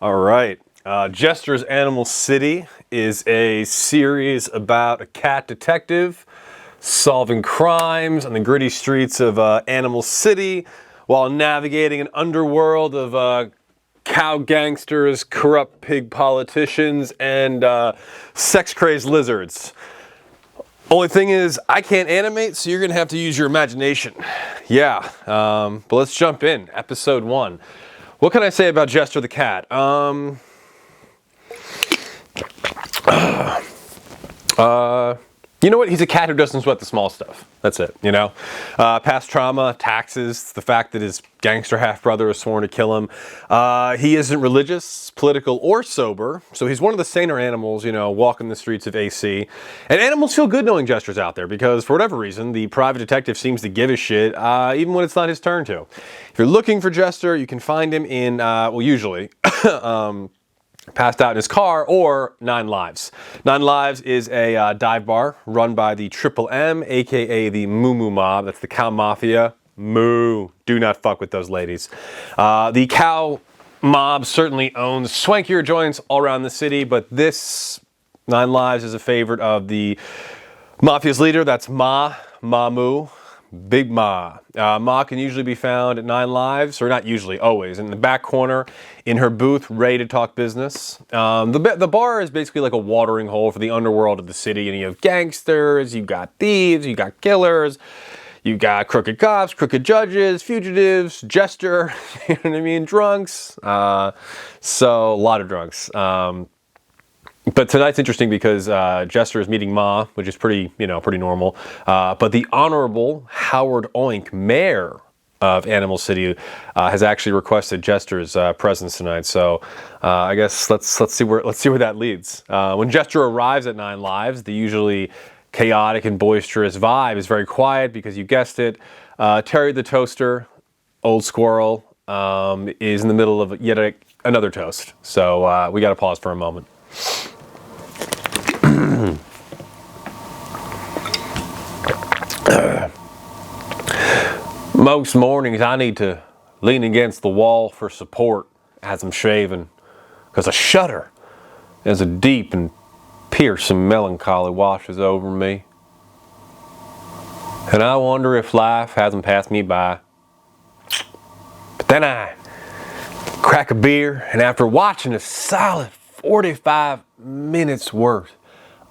All right. Jester's Animal City is a series about a cat detective solving crimes on the gritty streets of Animal City while navigating an underworld of cow gangsters, corrupt pig politicians, and sex-crazed lizards. Only thing is, I can't animate, so you're going to have to use your imagination. Yeah, but let's jump in. Episode 1. What can I say about Jester the Cat? You know what? He's a cat who doesn't sweat the small stuff. That's it, you know? Past trauma, taxes, the fact that his gangster half-brother was sworn to kill him. He isn't religious, political, or sober, so he's one of the saner animals, you know, walking the streets of AC. And animals feel good knowing Jester's out there because, for whatever reason, the private detective seems to give a shit, even when it's not his turn to. If you're looking for Jester, you can find him in, well, usually, passed out in his car, or 9 Lives. 9 Lives is a dive bar run by the Triple M, aka the Moo Moo Mob. That's the cow mafia. Moo. Do not fuck with those ladies. The cow mob certainly owns swankier joints all around the city, but this 9 Lives is a favorite of the mafia's leader. That's Mamu. Big Ma. Ma can usually be found at 9 Lives, or not usually, always, in the back corner in her booth, ready to talk business. The bar is basically like a watering hole for the underworld of the city, and you have gangsters, you got thieves, you got killers, you got crooked cops, crooked judges, fugitives, Jester, you know what I mean, drunks. So, a lot of drunks. But tonight's interesting because Jester is meeting Ma, which is pretty normal. But the Honorable Howard Oink, mayor of Animal City, has actually requested Jester's presence tonight. So I guess let's see where that leads. When Jester arrives at 9 Lives, the usually chaotic and boisterous vibe is very quiet because you guessed it. Terry the Toaster, Old Squirrel, is in the middle of yet another toast. So we got to pause for a moment. Most mornings I need to lean against the wall for support as I'm shaving, because I shudder as a deep and piercing melancholy washes over me. And I wonder if life hasn't passed me by. But then I crack a beer, and after watching a solid 45 minutes worth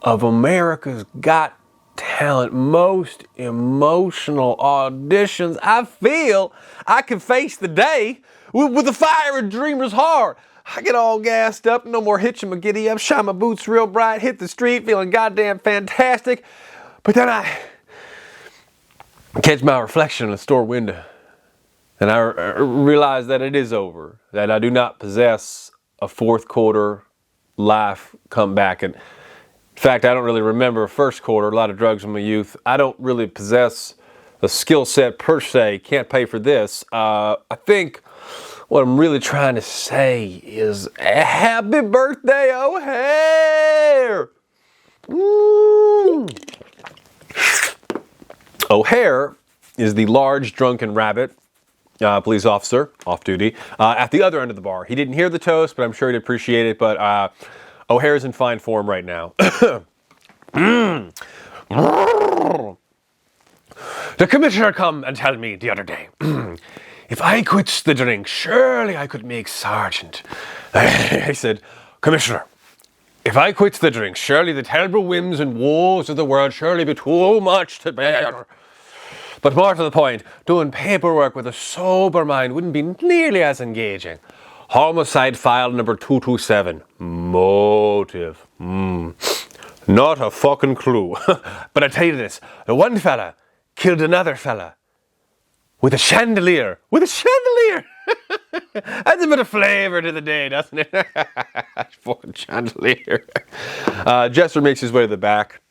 of America's Got Talent most emotional auditions, I feel I can face the day with the fire a dreamer's heart. I get all gassed up, no more hitching my giddy up, shine my boots real bright, hit the street feeling goddamn fantastic. But then I catch my reflection in the store window, and I realize that it is over, that I do not possess a fourth quarter life comeback. And in fact, I don't really remember a first quarter, a lot of drugs in my youth. I don't really possess a skill set per se, can't pay for this. I think what I'm really trying to say is happy birthday, O'Hare! O'Hare is the large drunken rabbit police officer, off duty, at the other end of the bar. He didn't hear the toast, but I'm sure he'd appreciate it. But O'Hare's in fine form right now. The commissioner come and tell me the other day, if I quit the drink, surely I could make sergeant. I said, Commissioner, if I quit the drink, surely the terrible whims and woes of the world surely be too much to bear. But more to the point, doing paperwork with a sober mind wouldn't be nearly as engaging. Homicide file number 227. Motive. Not a fucking clue. But I tell you this, the one fella killed another fella with a chandelier. With a chandelier! Adds a bit of flavor to the day, doesn't it? Fucking chandelier. Jester makes his way to the back.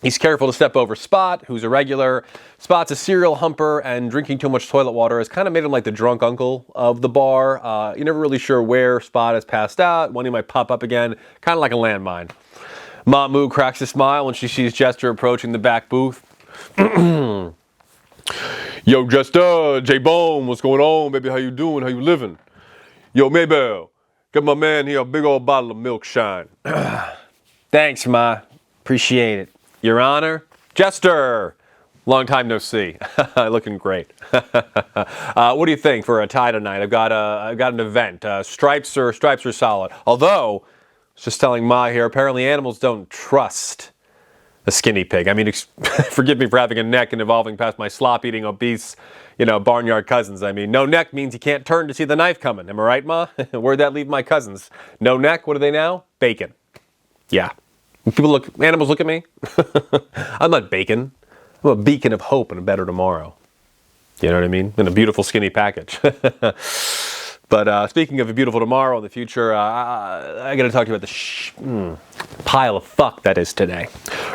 He's careful to step over Spot, who's a regular. Spot's a serial humper, and drinking too much toilet water has kind of made him like the drunk uncle of the bar. You're never really sure where Spot has passed out, when he might pop up again, kind of like a landmine. Mamu cracks a smile when she sees Jester approaching the back booth. Yo, Jester, J-Bone, what's going on, baby? How you doing? How you living? Yo, Maybell, Get my man here a big old bottle of milk shine. Thanks, Ma. Appreciate it. Your Honor, Jester. Long time no see. Looking great. What do you think for a tie tonight? I've got an event. Stripes are solid. Although, I was just telling Ma here, apparently animals don't trust a skinny pig. I mean, forgive me for having a neck and evolving past my slop-eating, obese, barnyard cousins. I mean, no neck means you can't turn to see the knife coming. Am I right, Ma? Where'd that leave my cousins? No neck, what are they now? Bacon. Yeah. Animals look at me. I'm not bacon. I'm a beacon of hope and a better tomorrow. You know what I mean? In a beautiful skinny package. But speaking of a beautiful tomorrow in the future, I got to talk to you about the pile of fuck that is today.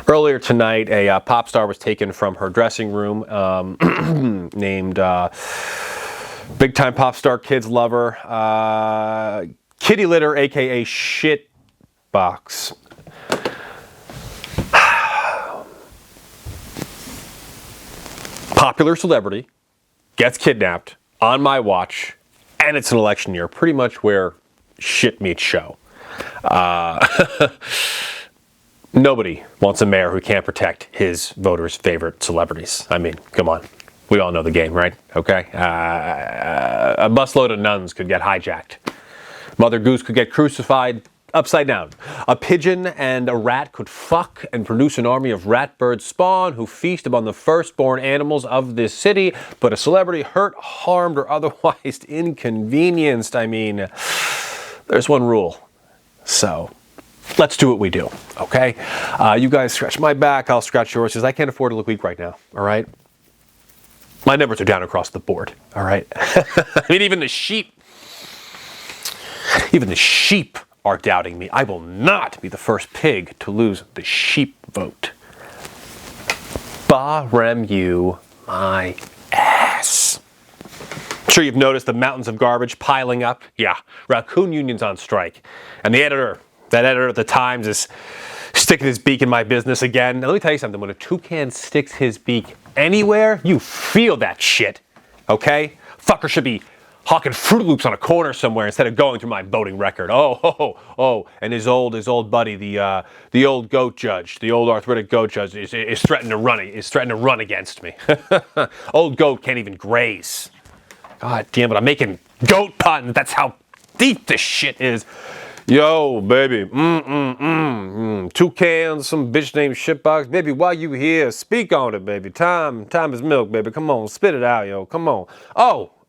Earlier tonight, a pop star was taken from her dressing room, named big time pop star kids lover, kitty litter, aka shit box. Popular celebrity gets kidnapped on my watch, and it's an election year, pretty much where shit meets show. Nobody wants a mayor who can't protect his voters' favorite celebrities. I mean, come on. We all know the game, right? Okay? A busload of nuns could get hijacked. Mother Goose could get crucified upside down. A pigeon and a rat could fuck and produce an army of rat bird spawn who feast upon the firstborn animals of this city, but a celebrity hurt, harmed, or otherwise inconvenienced. I mean, there's one rule. So, let's do what we do, okay? You guys scratch my back, I'll scratch yours, because I can't afford to look weak right now, all right? My numbers are down across the board, all right? I mean, even the sheep are doubting me. I will not be the first pig to lose the sheep vote. Ba-rem you my ass. I'm sure you've noticed the mountains of garbage piling up. Yeah, raccoon union's on strike. And that editor at the Times is sticking his beak in my business again. Now let me tell you something, when a toucan sticks his beak anywhere, you feel that shit, okay? Fucker should be hawking Fruit Loops on a corner somewhere instead of going through my voting record. Oh, and his old buddy, the old goat judge, the old arthritic goat judge is threatening to run against me. Old goat can't even graze. God damn it, I'm making goat puns. That's how deep this shit is. Yo, baby, toucans, some bitch named shitbox, baby. While you here, speak on it, baby. Time is milk, baby. Come on, spit it out, yo. Come on.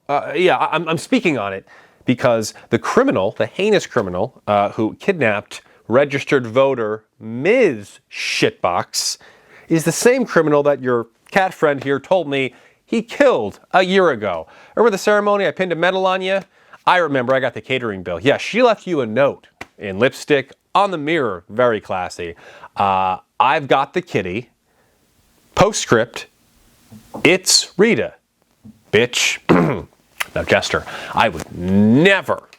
I'm speaking on it because the criminal, the heinous criminal who kidnapped registered voter Ms. Shitbox is the same criminal that your cat friend here told me he killed a year ago. Remember the ceremony I pinned a medal on you? I remember, I got the catering bill. Yeah, she left you a note in lipstick on the mirror. Very classy. I've got the kitty. Postscript, it's Rita. Bitch. Now, Jester, I would never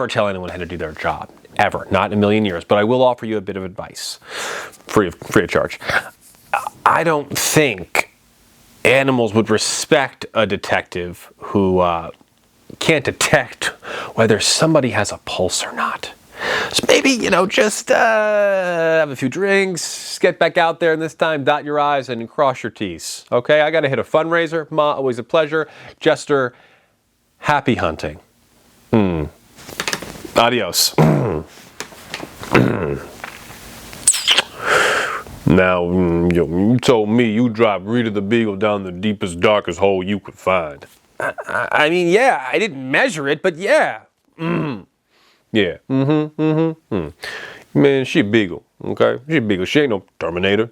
tell anyone how to do their job. Ever. Not in a million years. But I will offer you a bit of advice. Free of charge. I don't think animals would respect a detective who can't detect whether somebody has a pulse or not. So maybe, just have a few drinks, get back out there, and this time dot your I's and cross your T's. Okay, I got to hit a fundraiser. Ma, always a pleasure. Jester, happy hunting. Adios. Now, you told me you dropped Rita the Beagle down the deepest, darkest hole you could find. I mean, yeah, I didn't measure it, but yeah. Yeah. Man, she Beagle, okay? She Beagle. She ain't no Terminator.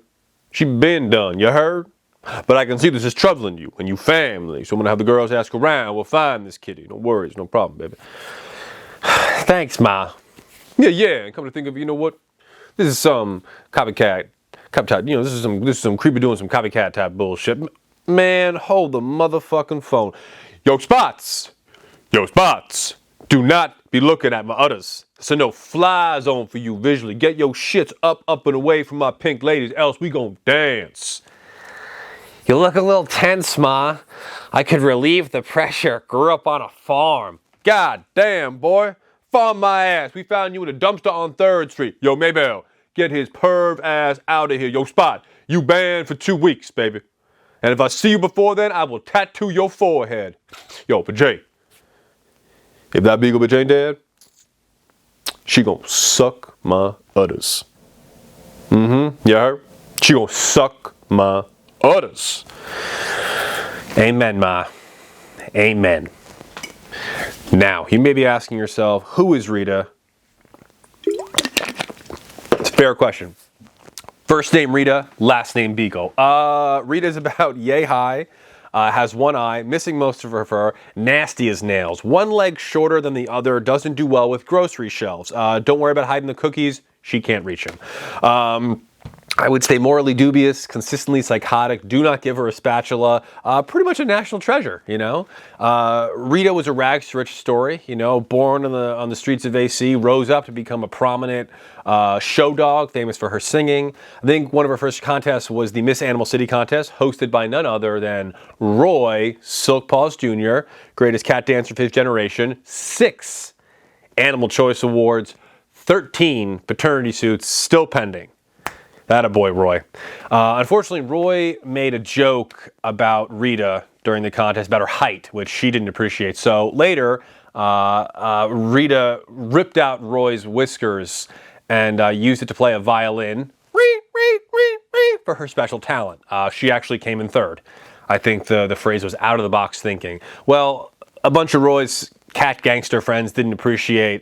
She been done, you heard? But I can see this is troubling you and you family. So I'm gonna have the girls ask around. We'll find this kitty. No worries, no problem, baby. Thanks, Ma. Yeah. And come to think of it, you know what? This is some copycat. This is some creepy doing some copycat type bullshit. Man, hold the motherfucking phone. Yo, Spots. Do not be looking at my udders. It's a no-fly zone for you visually. Get your shits up and away from my pink ladies, else we gon' dance. You look a little tense, Ma. I could relieve the pressure. Grew up on a farm. God damn, boy. Found my ass. We found you in a dumpster on 3rd Street. Yo, Maybell, get his perv ass out of here. Yo, Spot, you banned for 2 weeks, baby. And if I see you before then, I will tattoo your forehead. Yo, but Jay, if that beagle but Jane dead, she gonna suck my udders. You heard? She gonna suck my udders. Amen, ma. Amen. Now, you may be asking yourself, who is Rita? It's a fair question. First name Rita, last name Beagle. Rita's about yay high, has one eye, missing most of her fur, nasty as nails. One leg shorter than the other, doesn't do well with grocery shelves. Don't worry about hiding the cookies, she can't reach them. I would say morally dubious, consistently psychotic, do not give her a spatula, pretty much a national treasure, you know. Rita was a rags to rich story, you know, born on the streets of AC, rose up to become a prominent show dog, famous for her singing. I think one of her first contests was the Miss Animal City contest, hosted by none other than Roy Silk Paws Jr., greatest cat dancer 5th generation, 6 Animal Choice Awards, 13 paternity suits still pending. Attaboy, Roy. Unfortunately, Roy made a joke about Rita during the contest about her height, which she didn't appreciate. So later, Rita ripped out Roy's whiskers and used it to play a violin for her special talent. She actually came in 3rd. I think the phrase was out of the box thinking. Well, a bunch of Roy's cat gangster friends didn't appreciate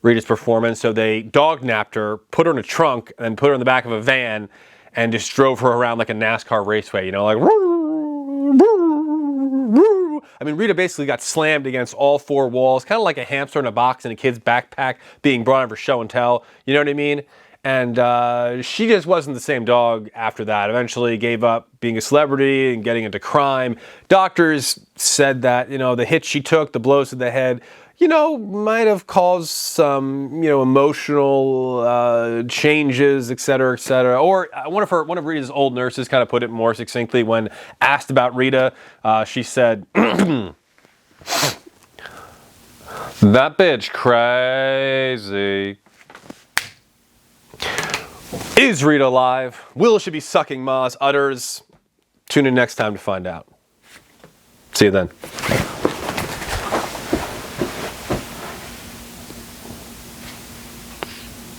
Rita's performance, so they dog-napped her, put her in a trunk, and put her in the back of a van, and just drove her around like a NASCAR raceway, you know, like I mean, Rita basically got slammed against all 4 walls, kind of like a hamster in a box in a kid's backpack being brought in for show and tell, you know what I mean? And she just wasn't the same dog after that. Eventually gave up being a celebrity and getting into crime. Doctors said that, you know, the hits she took, the blows to the head, you know, might have caused some, you know, emotional changes, et cetera, et cetera. Or one of Rita's old nurses kind of put it more succinctly when asked about Rita. She said, "That bitch crazy." Is Rita alive? Will she be sucking Ma's udders? Tune in next time to find out. See you then.